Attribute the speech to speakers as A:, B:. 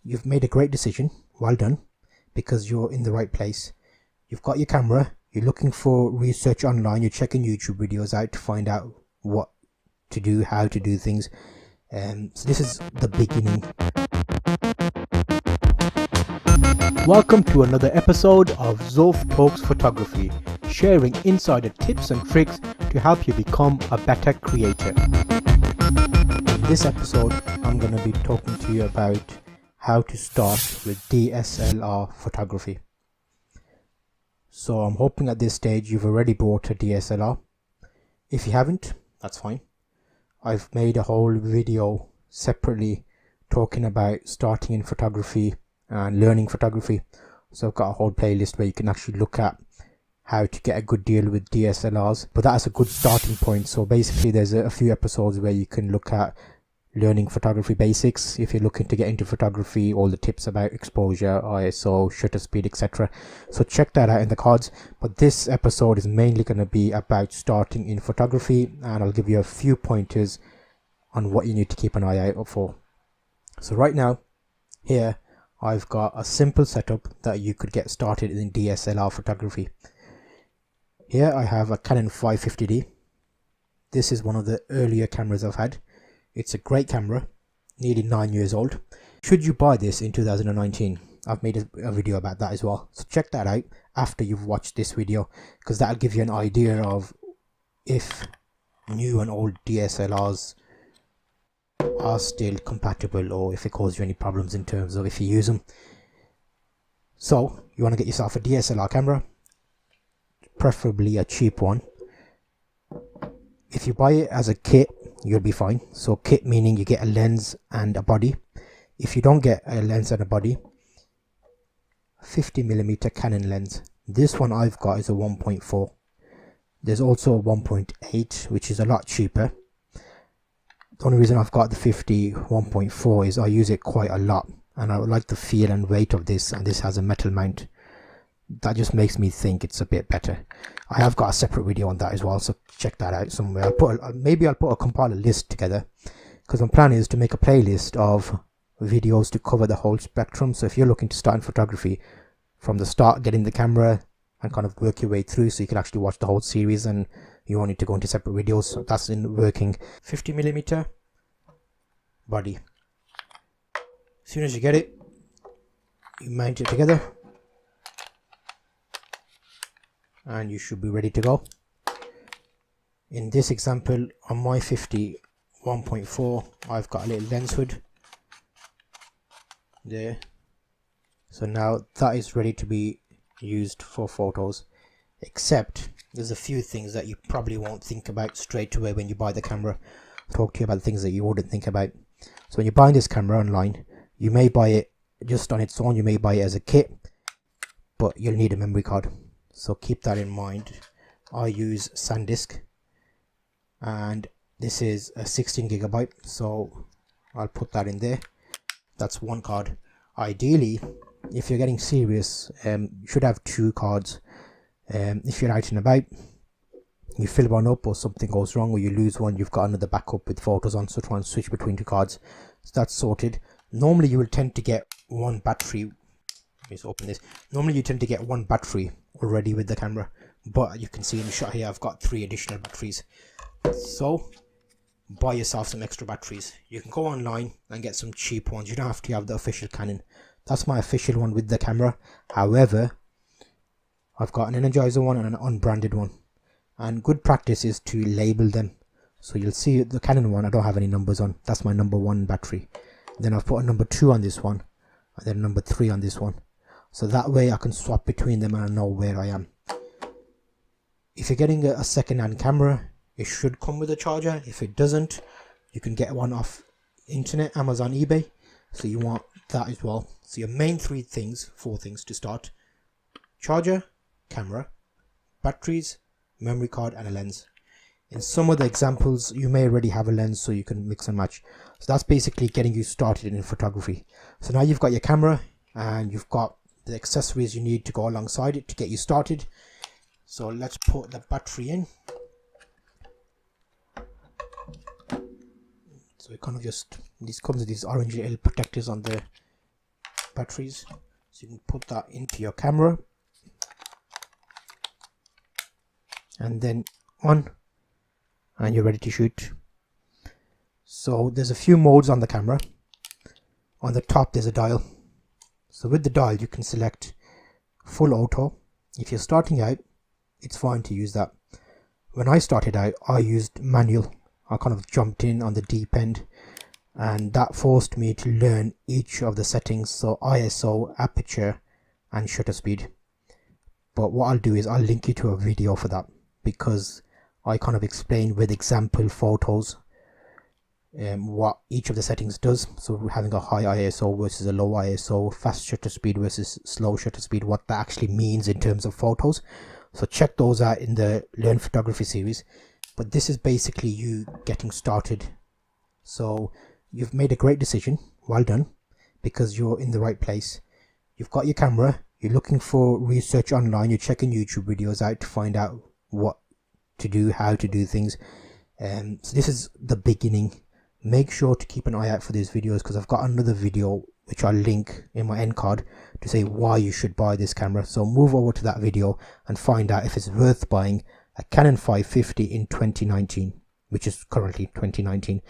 A: you've made a great decision. Well done, because you're in the right place. You've got your camera, you're looking for research online, you're checking YouTube videos out to find out what to do, how to do things. So this is the beginning. Welcome to another episode of Zulf Talks Photography, sharing insider tips and tricks to help you become a better creator. In this episode, I'm going to be talking to you about how to start with DSLR photography. So I'm hoping at this stage you've already bought a DSLR. If you haven't, that's fine. I've made a whole video separately talking about starting in photography and learning photography. So I've got a whole playlist where you can actually look at how to get a good deal with DSLRs, but that's a good starting point. So basically there's a few episodes where you can look at learning photography basics if you're looking to get into photography, all the tips about exposure, ISO, shutter speed, etc. So check that out in the cards. But this episode is mainly going to be about starting in photography, and I'll give you a few pointers on what you need to keep an eye out for. So right now here I've got a simple setup that you could get started in DSLR photography. Here I have a Canon 550D. This is one of the earlier cameras I've had. It's a great camera, nearly 9 years old. Should you buy this in 2019? I've made a video about that as well. So check that out after you've watched this video, because that'll give you an idea of if new and old DSLRs are still compatible, or if it causes you any problems in terms of if you use them. So you want to get yourself a DSLR camera, preferably a cheap one. If you buy it as a kit, you'll be fine. So kit meaning you get a lens and a body. If you don't get a lens and a body, 50mm Canon lens. This one I've got is a 1.4. There's also a 1.8, which is a lot cheaper. The only reason I've got the 50 1.4 is I use it quite a lot, and I like the feel and weight of this, and this has a metal mount. That just makes me think it's a bit better. I have got a separate video on that as well, so check that out somewhere. Maybe I'll compile a list together, because my plan is to make a playlist of videos to cover the whole spectrum. So if you're looking to start in photography from the start, getting the camera and kind of work your way through, so you can actually watch the whole series and you won't need to go into separate videos. So that's in working. 50mm body. As soon as you get it, you mount it together and you should be ready to go. In this example, on my 50 1.4, I've got a little lens hood there. So now that is ready to be used for photos, except there's a few things that you probably won't think about straight away when you buy the camera. I'll talk to you about things that you wouldn't think about. So when you're buying this camera online, you may buy it just on its own, you may buy it as a kit, but you'll need a memory card. So keep that in mind. I use SanDisk, and this is a 16GB, so I'll put that in there. That's one card. Ideally, if you're getting serious, you should have two cards. If you're out and about, you fill one up or something goes wrong or you lose one, you've got another backup with photos on, so try and switch between two cards. So that's sorted. Normally you will tend to get one battery. Let me just open this. Normally you tend to get one battery already with the camera, but you can see in the shot here I've got 3 additional batteries. So buy yourself some extra batteries. You can go online and get some cheap ones. You don't have to have the official Canon. That's my official one with the camera. However, I've got an Energizer one and an unbranded one, and good practice is to label them. So you'll see the Canon one, I don't have any numbers on. That's my number 1 battery. Then I've put a number 2 on this one, and then number 3 on this one. So that way I can swap between them and I know where I am. If you're getting a second-hand camera, it should come with a charger. If it doesn't, you can get one off internet, Amazon, eBay. So you want that as well. So your main 4 things to start: charger, camera, batteries, memory card, and a lens. In some of the examples you may already have a lens, so you can mix and match. So that's basically getting you started in photography. So now you've got your camera and you've got the accessories you need to go alongside it to get you started. So let's put the battery in. So it kind of just, this comes with these orange little protectors on the batteries, so you can put that into your camera and then on, and you're ready to shoot. So there's a few modes on the camera. On the top there's a dial, so with the dial you can select full auto. If you're starting out, it's fine to use that. When I started out, I used manual. I kind of jumped in on the deep end, and that forced me to learn each of the settings, so ISO, aperture and shutter speed. But what I'll do is I'll link you to a video for that, because I kind of explain with example photos what each of the settings does. So having a high ISO versus a low ISO, fast shutter speed versus slow shutter speed, what that actually means in terms of photos. So check those out in the Learn Photography series. But this is basically you getting started. So you've made a great decision, well done, because you're in the right place. You've got your camera, you're looking for research online, you're checking YouTube videos out to find out what to do, how to do things. So this is the beginning. Make sure to keep an eye out for these videos, because I've got another video which I'll link in my end card to say why you should buy this camera. So move over to that video and find out if it's worth buying a Canon 550 in 2019, which is currently 2019.